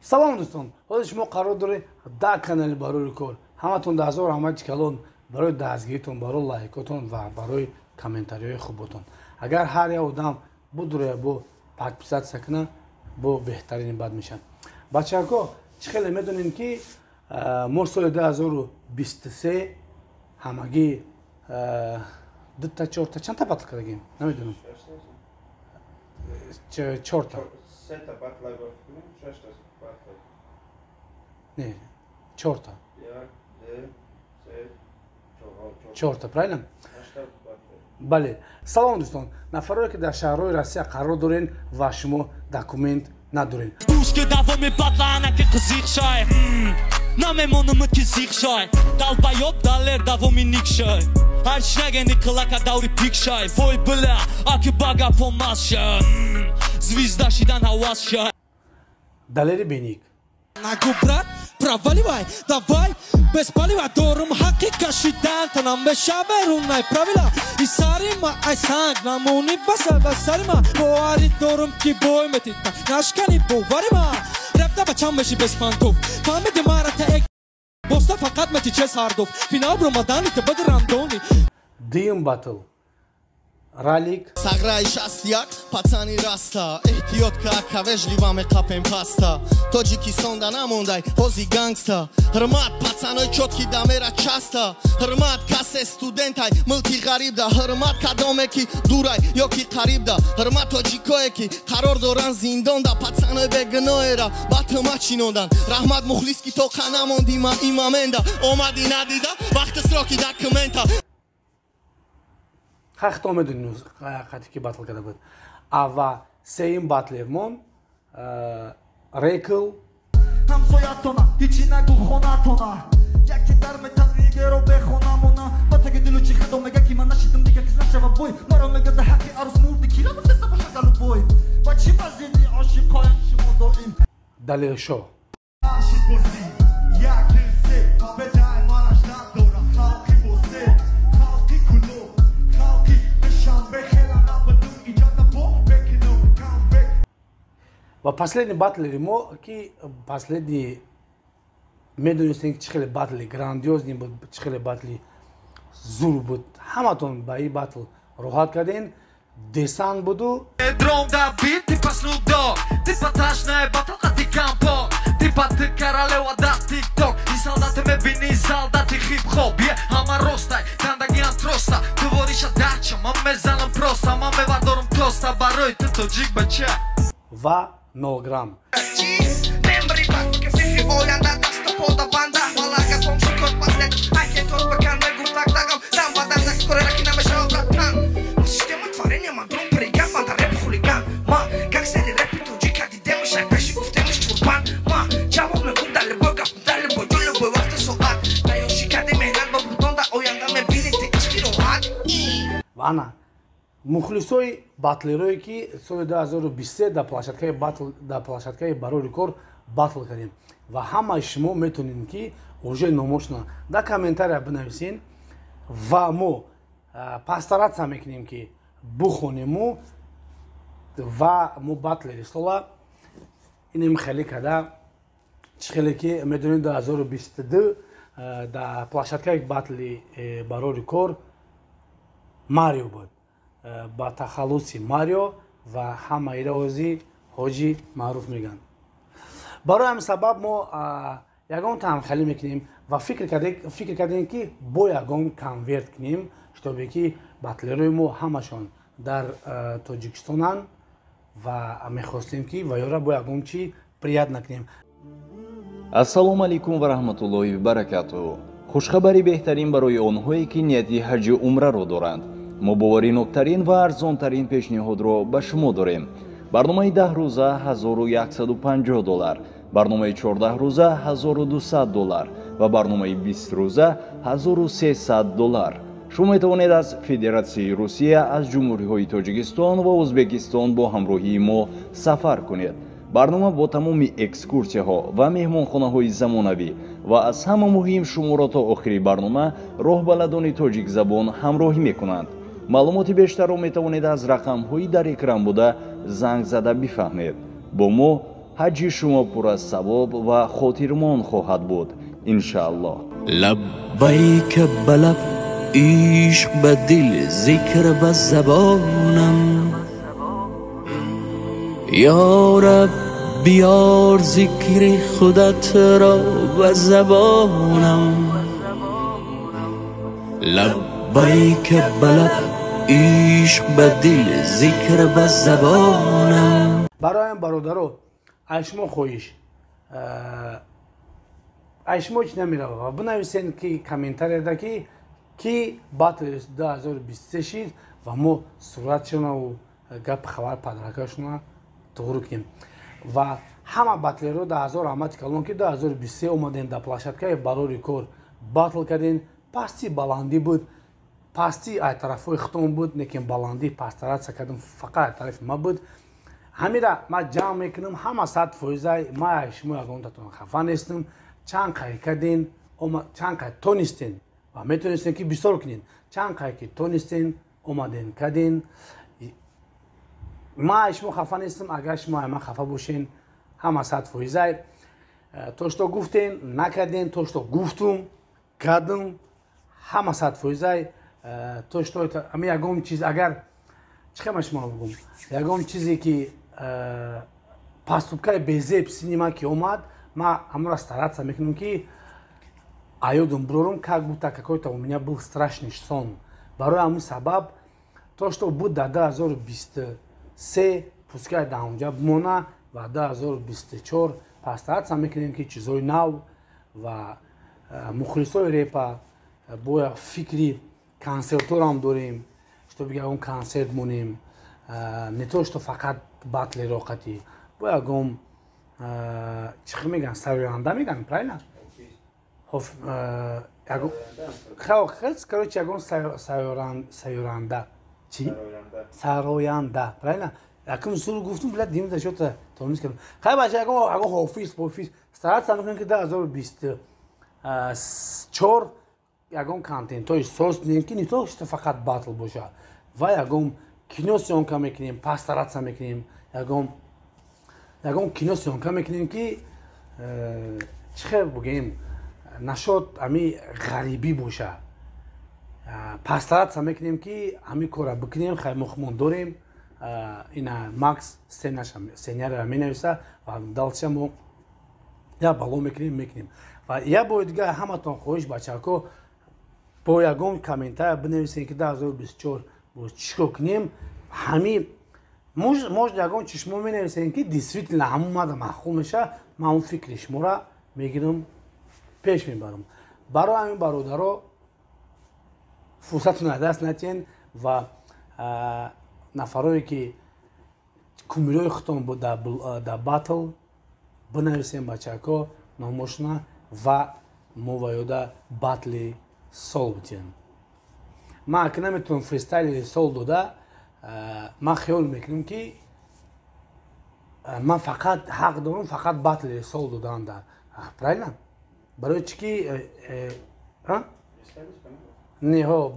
салом дӯстон, ҳозир шумо қарор доред да канали барои кор ҳаматон дазор ҳамаи калон барои дастгиритон, барои лайкотон ва барои комментариҳои хуботон. Агар ҳар як одам будуре бо подписатсия кунад, бо беҳтарини бад мешад. Бачаҳако, чӣ хеле медонем ки мо соли 2023 ҳамагӣ дута чорта чанда батл кардагем? Намедонам. Чорта. Сета батлай бафтем, шашта батлай. Не, чорта. Я, чорта, правильно? Бале. Салом дӯстон. Нафароне ки дар шаҳрҳои Россия қарор дорен ва шумо документ надорен. Пушки давоми батлана ки қизиқ шай. Намемонам ки зиқ шай. Далбаёб далер давоми ник шай. Аршнагени клака даври пик шай. Вой бля, аки бага помас шай. Звезда шидан ҳавас шай. Далери беник. Нагу брат, проваливай, давай, беспаливай, дорум ҳаққи кашидан, танам беша берунай правила. И сарима, ай санг, намуни баса басарима. Боари дорум ки бой метита, нашкани боварима. Репта бачам беши беспантов, фамиди мара та эк. Боста фақат мети чес ҳардов, финал бромадани та бади рандони. Дим батл. Ралик. Саграй шастияк, пацани раста. Эҳтиёт ка вежлива меқапем паста. Тоҷикистонда намондай, ҳози гангста. Ҳурмат пацанои чотки дамера часта. Ҳурмат касе студентай, мулки ғарибда. Ҳурмат кадоме ки дурай, ё ки қарибда. Ҳурмат тоҷикое ки қарор доран зиндонда. Пацанои бегуноҳеро ба тӯҳмат чинондан. Раҳмат мухлис ки тоқа намондӣ ма имаменда. Омадӣ надида, вақти сроки документа. Хахто медонем қати ки батл карда буд. Ава сеюм батлермон Рекл. ҳамсоятона ҳичи нагу хонатона. Яке дар метан игеро бехонамона. Батаги дилу чи хадо мега ки ман нашидам дига кис нашава бой. Маро мега да ҳаққи арус мурди кила муфеса боша галу бой. Ба чи мазиди ошиқоям шумо доим. Далершо. Ашиқ боси як се бедай мараш надора халқи босе халқи куло халқи бешан бехела набаду иҷода бо бекино камбек. Ва последний батлери мо ки последний медонистем ки чӣ хеле батли грандиозни буд, чӣ хеле батли зур буд. Ҳаматон ба ин батл роҳат карден. Десан буду. Дром да бит, типа Snoop Dogg. Типа ташная баталка ти кампо. Типа ты королева да TikTok. И солдаты мебини солдаты хип-хоп. Ама ростай, кандагиан троста. Говориша дача, мам мезанам просто. Мам мевардорум тоста, барой ты тоҷик бача. Ва 0 грамм. Ана мухлисои батлерое ки соли 2023 дар площадкаи барори кор батл кардем ва ҳамаи шумо метонем ки уже номошна дар комментария бинависен ва мо пастаратса мекунем ки бухонему ва мо батлери сола инем хеле када чӣ хеле ки медонем 2022 дар площадкаи батли барори кор Марио буд. Ба тахаллуси Марио ва ҳамаи рози ҳоҷи маъруф мегӯянд. Барои ҳамин сабаб мо ягон тамхалӣ мекунем ва фикр кардем ки бо ягон конверт кунем, шитобе ки батлерои мо ҳамашон дар Тоҷикистонанд ва мехостем ки ва ёра бо ягон чӣ приятна кунем. Ассалому алайкум ва раҳматуллоҳи ва баракатуҳ. Хушхабари беҳтарин барои онҳое ки нияти ҳаҷи умраро доранд. мо бовариноктарин ва арзонтарин пешниҳодро ба шумо дорем. барномаи 10 рӯза $1150, барномаи 14 рӯза $1200 ва барномаи 20 рӯза $1300. шумо метавонед аз Федератсияи Русия, аз ҷумҳуриҳои Тоҷикистон ва Ӯзбекистон бо ҳамроҳии мо сафар кунед. барнома бо тамоми экскурсияҳо ва меҳмонхонаҳои замонавӣ ва аз ҳама муҳим шуморо то охири барнома роҳбаладони тоҷикзабон ҳамроҳӣ мекунанд. маълумоти бештарро метавонед аз рақамҳои дар экран буда занг зада бифаҳмед. бо мо ҳаҷи шумо пур аз савоб ва хотирмон хоҳад буд иншааллоҳ. لبیک به لب عشق به دل ذکر به زبانم یا رب بیار ذکر خودت را به زبانم لبیک به لب عشق به دل ذکر به زبانم. برایم برادرو اشما خویش اشما چی نمیره و بنویسین که کامنتاریا کی батл 2023 шид ва мо суратшона و гап хабар падракашона туғру кунем ва ҳама батлеро 2000 рамати калон ки 2023 омаден да площадкаи барори кор батл карден. пасти баландӣ буд, пасти ай тарафои хитон буд, лекин баландӣ пастаратса кардем фақат тарафи ма буд. ҳамира ма ҷамъ мекунам ҳама 100%. ма шумо ягонатон хафа нестем. чанд қай карден, чанд қай тонистен ва метонистен ки бисёр кунен. чанд қай ки тонистен омаден карден. ма шумо хафа нестем. агар шумо ма хафа бошен ҳама 100%. то што гуфтен накарден, то што гуфтум кардам ҳама 100%. то што ами ягон чиз агар чӣ хема шумо бигум ягон чизе ки поступкаи безеб синема ки омад ма амора стараться мекунам ки аёдам брорум как будто какой-то у меня был страшный сон. барои ҳамин сабаб то што буд дар 2023 пускай дар онҷа бимона ва 2024 постараться мекунем ки чизҳои нав ва мухлисои репа боя фикри консертторам дорем што ягон консерт монем не то што фақат батлеро қати бо ягон чӣ меган сароянда меган правильно короче ягон саёранда чӣ сароянда правильно якум зур гуфтум бля димда шота томис кардам хай баша ягон хофиз стараться мекунем ки 2024 ягон контентҳои соз динем ки не то што фақат батл боша ва ягон кино сёнка мекунем постаратся мекунем ягон кино сёнка мекунем ки чихе бугем нашод ами ғарибӣ боша постаратся мекунем ки ҳамин кора бикунем хай мухмон дорем ина макс сценариро менависа ва далча мо я бало мекунем ва я бори дига ҳаматон хоҳиш бачако бо ягон комментария бинависем ки 2024 боз чикор кунем ҳамин может ягон чишмо менависем ки действительно ҳамун мада маъқул меша ман он фикри шуморо мегирам пеш мебарам. барои ҳамин бародаро фурсатон даст натиҳен ва нафарое ки кумирои хитон буд дар батл бинависем бачако номошона ва мо ва ёда батли сол бутиҳем. ман ака наметавонам фристайли сол дода ман хиёл мекунам ки ман фақат ҳақ дорам фақат батли сол додан дар правильно барои чӣ ки неҳо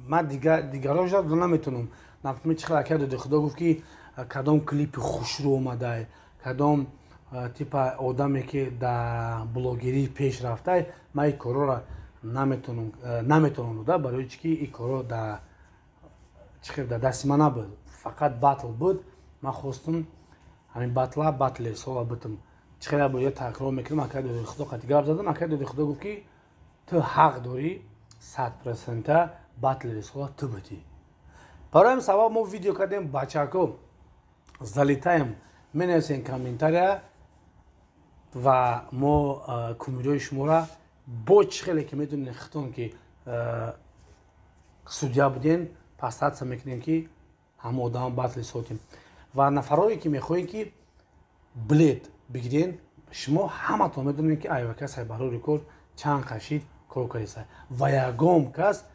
ман дигароша до наметавонам например чӣ хелака доди худо гуфт ки кадом клипи хушрӯ омадай кадом типа одаме ки дар блогерӣ пеш рафтай ман ин корора наметавонам дода барои чӣ ки ин коро дар дасти ман набуд фақат батл буд. ман хостум ҳамин батли сола бутам чӣ хеле бо такрор мекунам ака доди худо қати гап задам ака доди худо гуфт ки ту ҳақ дорӣ 100% батли сола ту бутӣ. барои ҳамин сабаб мо видео кардем бачако залитаем менависем комментария ва мо кумирои шуморо бо чӣ хеле ки метонем хитон ки судя будем постаратся мекунем ки ҳама одама батли сотем ва нафарое ки мехоҳем ки билет бигирен шумо ҳаматон медонем ки айвакасай барори кор чанд қашид кор кардиса ва ягон кас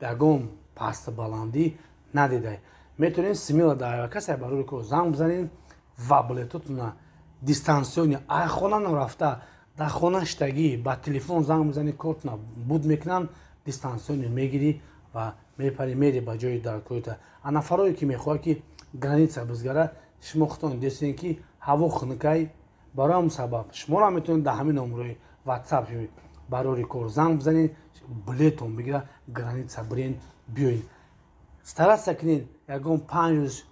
ягон пасти баландӣ надидай метонем смело дар айвакасай барори кор занг бизанем ва билетотона дистансиони ай хона нарафта дар хона штагӣ ба телефон занг мезани кортона буд мекунанд дистансиони мегирӣ ва мепари мери ба ҷои даркоита. нафарое ки мехоҳад ки граница бизгара шумо хитон дестем ки ҳаво хунукай барои ҳамн сабаб шуморо метавонед дар ҳамин номерои ватсап барори кор занг бизанед, билетон бигира, граница бирен биёед. Старатся кунед ягон 5 рӯз,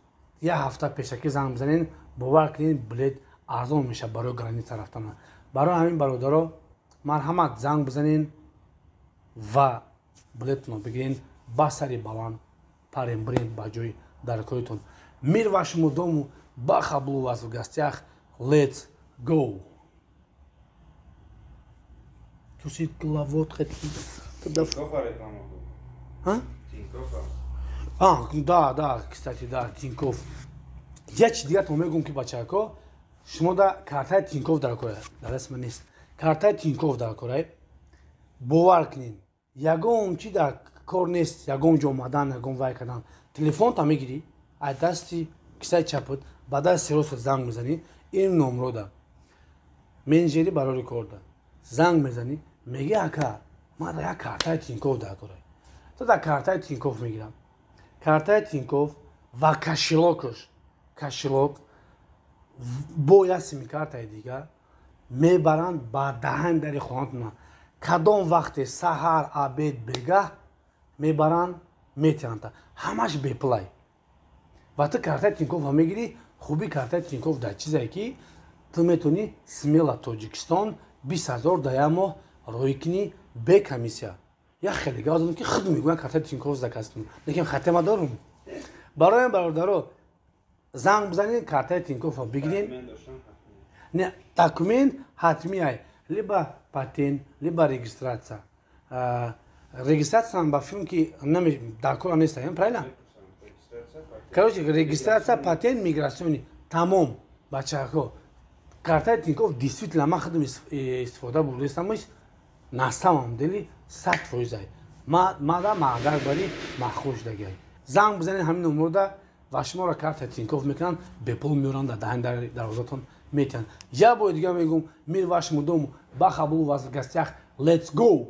як ҳафта пешакӣ занг бизанед, бовар кунед билет арзон мешавад барои граница рафтан. Барои ҳамин бародаро марҳамат занг бизанед ва билетонро бигиред, ба сари баланд парен бирен ба ҷои даркоитон. Мир вашему дому, Баха был у вас в гостях. Let's go! Тусит головот хотите. Тинькоффа реклама была. А? Тинькоффа. Да, кстати, да, Тинькофф. Я чи дигар мегум ки бачако, шумо да картаи Тинькофф дар кора. Расма нест. Картаи Тинькофф дар кора. Бовар кунед. Ягон чи дар кор нест, ягон ҷо омадан, ягон вай кардан. Телефонта мегирӣ, ай дасти кисаи чапот, ба дасти рост занг мезанӣ, ин номро да. Менеҷери барори кор да. Занг мезанӣ, меги ака, ман да як картаи Тинькофф дар кора. То да картаи Тинькофф мегирам. Картаи Тинькофф ва кашилокаш. Кашилок бо як сим-картаи дигар мебаранд ба даҳани дари хонатона. Кадом вақте саҳар, абед, бегаҳ мебаранд, метиҳанд. Ҳамаш беплай. Ва ту картаи Тинькофф мегирӣ, хуби картаи Тинькофф дар чизе ки ту метавонӣ смело Тоҷикистон 20,000 дар як моҳ роҳӣ кунӣ бе комиссия. Я хеле гавзам ки худ мегӯям картаи Тинькофф закастум. Лекин хатема дорум. Барои бародаро занг бизанед, картаи Тинькофф бигиред. Не, документ ҳатмӣ ай. Либо патент, либо регистратсия. Регистрация ба филм ки дар кора нест, правильно? Короче, регистрация, патент, миграсиони тамом бачаҳо. Картаи Тинькофф действительно ман худам истифода бурдестамш на самом деле 100%. Мада маъдар бари махруж дагай. Занг бизанед ҳамин номрода ва шуморо картаи Тинькофф мекунанд, бепул меоранд дар даҳани дарвозатон метиҳанд. Я бори дигар мегӯм, мир вашему дому, Баха был у вас в гостях. Let's go!